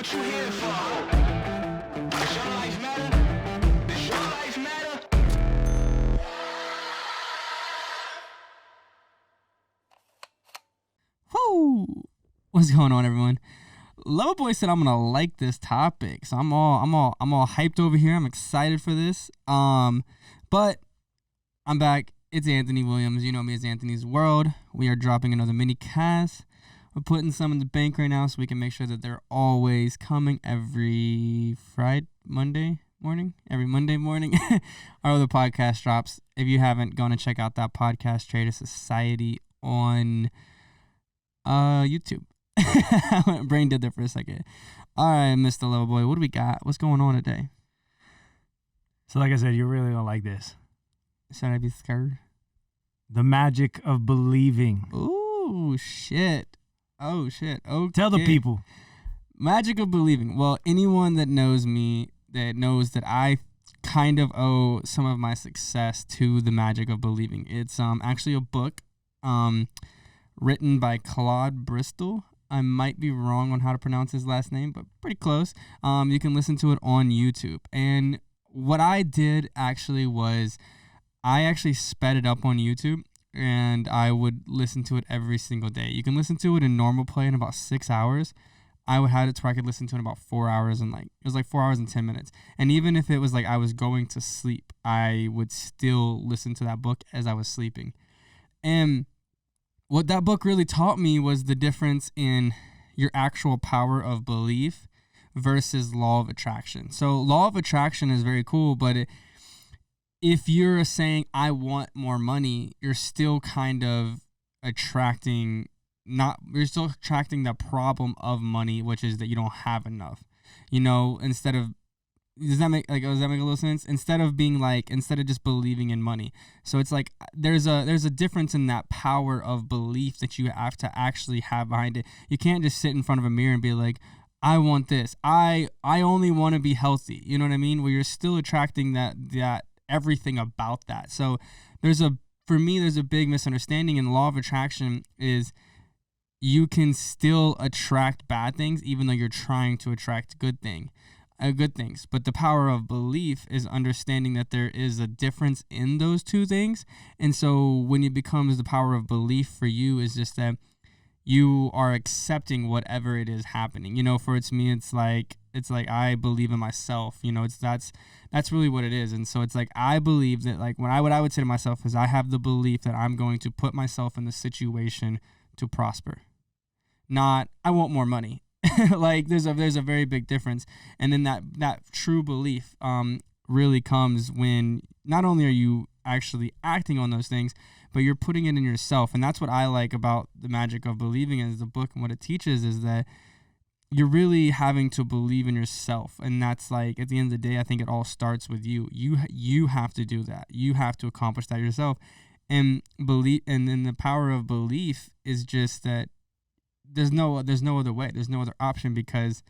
what you here for? Does your life matter? Does your life matter? Woo! What's going on, everyone? Loverboy said I'm gonna like this topic, so I'm all hyped over here. I'm excited for this. But I'm back. It's Anthony Williams. You know me as Anthony's World. We are dropping another mini cast. We're putting some in the bank right now so we can make sure that they're always coming every Monday morning. Our other podcast drops. If you haven't, go and check out that podcast, Trader Society, on YouTube. Brain did there for a second. All right, Mr. Loverboy, what do we got? What's going on today? So like I said, you're really going to like this. Should I be scared? The magic of believing. Ooh, shit. Oh, shit. Okay. Tell the people. Magic of believing. Well, anyone that knows me, that knows that I kind of owe some of my success to the magic of believing. It's actually a book written by Claude Bristol. I might be wrong on how to pronounce his last name, but pretty close. You can listen to it on YouTube. And what I did actually was I actually sped it up on YouTube, and I would listen to it every single day. You can listen to it in normal play in about 6 hours. I would have it to where I could listen to it in about 4 hours, and it was like 4 hours and 10 minutes. And even if it was like I was going to sleep, I would still listen to that book as I was sleeping. And what that book really taught me was the difference in your actual power of belief versus law of attraction. So law of attraction is very cool, but if you're saying, I want more money, you're still kind of attracting the problem of money, which is that you don't have enough. You know, instead of, does that make a little sense? Instead of just believing in money. So it's like there's a difference in that power of belief that you have to actually have behind it. You can't just sit in front of a mirror and be like, I want this. I only want to be healthy. You know what I mean? Where you're still attracting that everything about that. So for me there's a big misunderstanding in law of attraction is you can still attract bad things even though you're trying to attract good things. But the power of belief is understanding that there is a difference in those two things. And so when it becomes the power of belief for you is just that you are accepting whatever it is happening. You know, for me, it's like I believe in myself. You know, that's really what it is. And so it's like I believe that what I would say to myself is I have the belief that I'm going to put myself in the situation to prosper. Not I want more money. There's a very big difference. And then that true belief really comes when not only are you actually acting on those things, but you're putting it in yourself. And that's what I like about the magic of believing as the book, and what it teaches is that you're really having to believe in yourself. And that's at the end of the day, I think it all starts with you. You have to do that. You have to accomplish that yourself. And believe, and then the power of belief is just that there's no other way. There's no other option because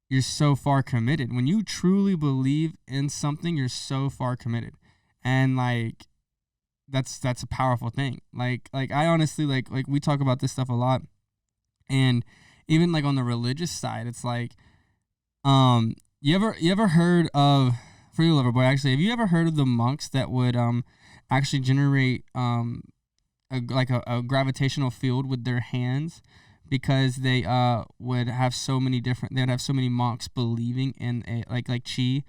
you're so far committed. When you truly believe in something, you're so far committed. And that's a powerful thing. I honestly we talk about this stuff a lot. And even on the religious side, it's you ever heard of, for you Loverboy, actually, have you ever heard of the monks that would actually generate a gravitational field with their hands? Because they would have so many monks believing in chi,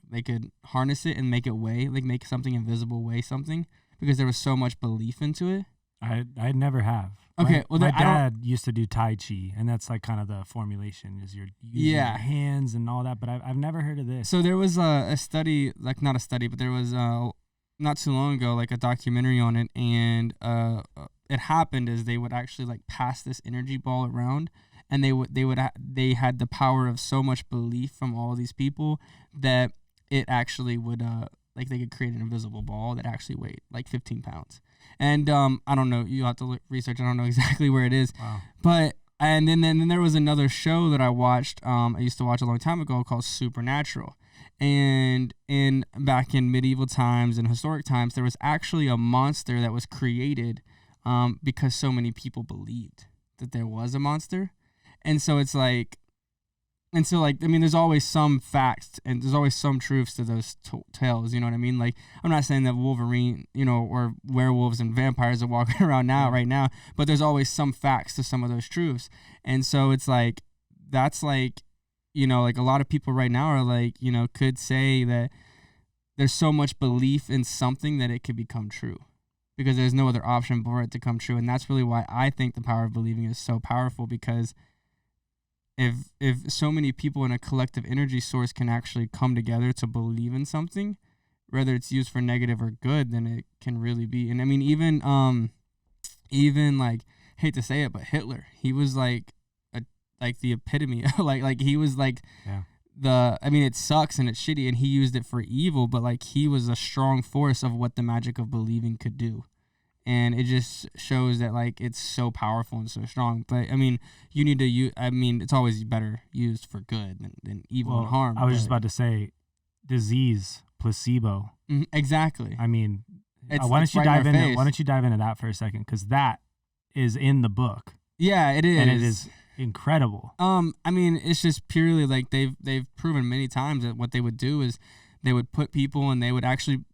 they could harness it and make it weigh, make something invisible weigh something, because there was so much belief into it. I never have. Okay, my dad used to do Tai Chi, and that's kind of the formulation is you're using your hands and all that. But I've never heard of this. So there was a study, not a study, but there was not too long ago a documentary on it, and it happened is they would actually pass this energy ball around, and they had the power of so much belief from all these people that it actually would they could create an invisible ball that actually weighed 15 pounds. And I don't know, you have to research. I don't know exactly where it is. Wow. But and then there was another show that I watched. I used to watch a long time ago called Supernatural. And back in medieval times and historic times, there was actually a monster that was created because so many people believed that there was a monster. And so it's like, and so like, I mean, there's always some facts and there's always some truths to those tales. You know what I mean? Like, I'm not saying that Wolverine, you know, or werewolves and vampires are walking around right now, but there's always some facts to some of those truths. And so it's like, that's like, you know, like a lot of people right now are like, you know, could say that there's so much belief in something that it could become true, because there's no other option for it to come true. And that's really why I think the power of believing is so powerful, because if so many people in a collective energy source can actually come together to believe in something, whether it's used for negative or good, then it can really be. And I mean, even like, hate to say it, but Hitler, he was like the epitome like he was like, I mean, it sucks and it's shitty and he used it for evil, but like he was a strong force of what the magic of believing could do. And it just shows that like it's so powerful and so strong. But I mean, you need to use, I mean, it's always better used for good than evil and harm. I was just about to say disease, placebo. Exactly. I mean, why don't you dive into that for a second? Because that is in the book. Yeah, it is. And it is incredible. I mean, it's just purely like they've proven many times that what they would do is they would put people and they would actually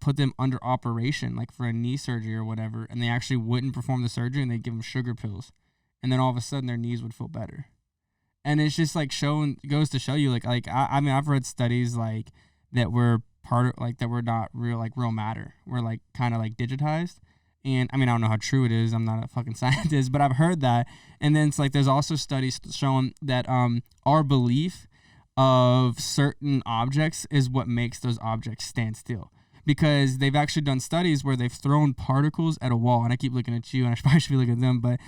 put them under operation, like for a knee surgery or whatever, and they actually wouldn't perform the surgery and they'd give them sugar pills, and then all of a sudden their knees would feel better. And it's just like goes to show you like I mean, I've read studies like that were part of like that were not real matter, were like kind of like digitized. And I mean, I don't know how true it is. I'm not a fucking scientist, but I've heard that. And then it's like there's also studies showing that our belief of certain objects is what makes those objects stand still. Because they've actually done studies where they've thrown particles at a wall, and I keep looking at you, and I probably should be looking at them, but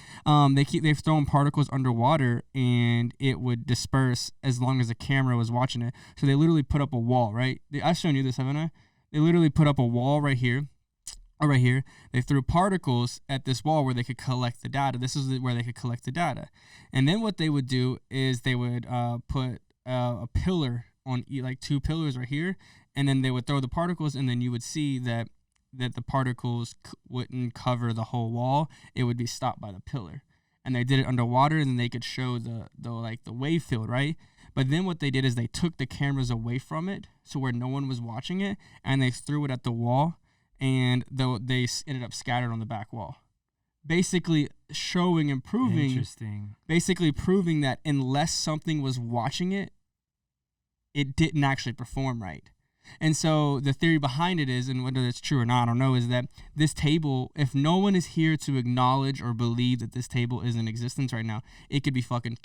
they've thrown particles underwater, and it would disperse as long as the camera was watching it. So they literally put up a wall, right? I've shown you this, haven't I? They literally put up a wall right here. Or right here, they threw particles at this wall where they could collect the data. This is where they could collect the data. And then what they would do is they would put a pillar on like two pillars right here, and then they would throw the particles, and then you would see that the particles wouldn't cover the whole wall. It would be stopped by the pillar. And they did it underwater, and then they could show the wave field, right? But then what they did is they took the cameras away from it, so where no one was watching it, and they threw it at the wall. And they ended up scattered on the back wall, basically showing and proving, basically proving that unless something was watching it, it didn't actually perform right. And so the theory behind it is, and whether it's true or not, I don't know, is that this table, if no one is here to acknowledge or believe that this table is in existence right now, it could be fucking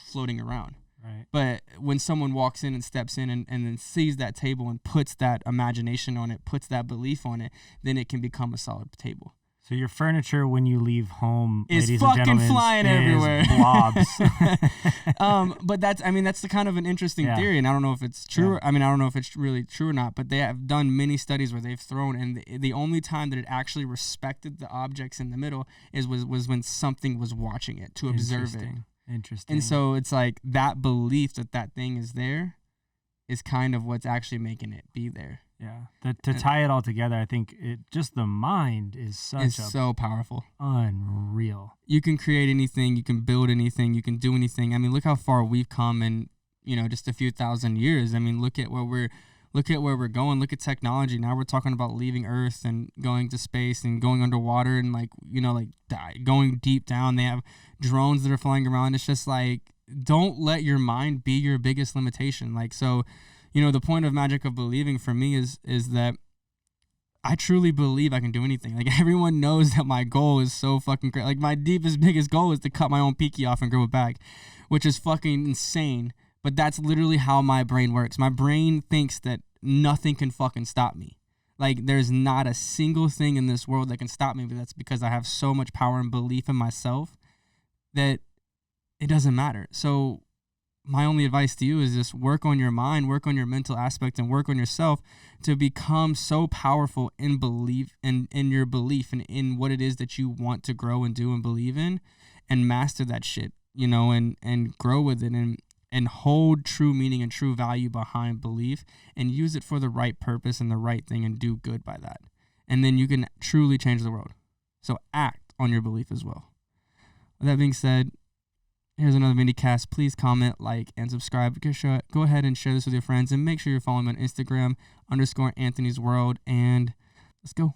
floating around. Right. But when someone walks in and steps in and then sees that table and puts that imagination on it, puts that belief on it, then it can become a solid table. So your furniture when you leave home, is ladies fucking and gentlemen, flying everywhere. Blobs. But that's the kind of an interesting theory, and I don't know if it's true. I mean, I don't know if it's really true or not, but they have done many studies where they've thrown, and the only time that it actually respected the objects in the middle was when something was watching it to observe it. Interesting. And so it's like that belief that thing is there is kind of what's actually making it be there. Yeah. To tie it all together, I think just the mind is so powerful. Unreal. You can create anything, you can build anything, you can do anything. I mean, look how far we've come in, just a few thousand years. I mean, look at where we're going. Look at technology. Now we're talking about leaving Earth and going to space and going underwater and going deep down. They have drones that are flying around. It's just like, don't let your mind be your biggest limitation. Like, so, the point of magic of believing for me is that I truly believe I can do anything. Like, everyone knows that my goal is so fucking great. Like, my biggest goal is to cut my own pinky off and grow it back, which is fucking insane. But that's literally how my brain works. My brain thinks that nothing can fucking stop me. Like, there's not a single thing in this world that can stop me, but that's because I have so much power and belief in myself that it doesn't matter. So my only advice to you is just work on your mind, work on your mental aspect, and work on yourself to become so powerful in belief and in your belief and in what it is that you want to grow and do and believe in, and master that shit, and grow with it and hold true meaning and true value behind belief and use it for the right purpose and the right thing and do good by that. And then you can truly change the world. So act on your belief as well. With that being said, Here's another mini cast. Please comment, like, and subscribe. Go ahead and share this with your friends, and make sure you're following me on Instagram _AnthonySWORLD. And let's go.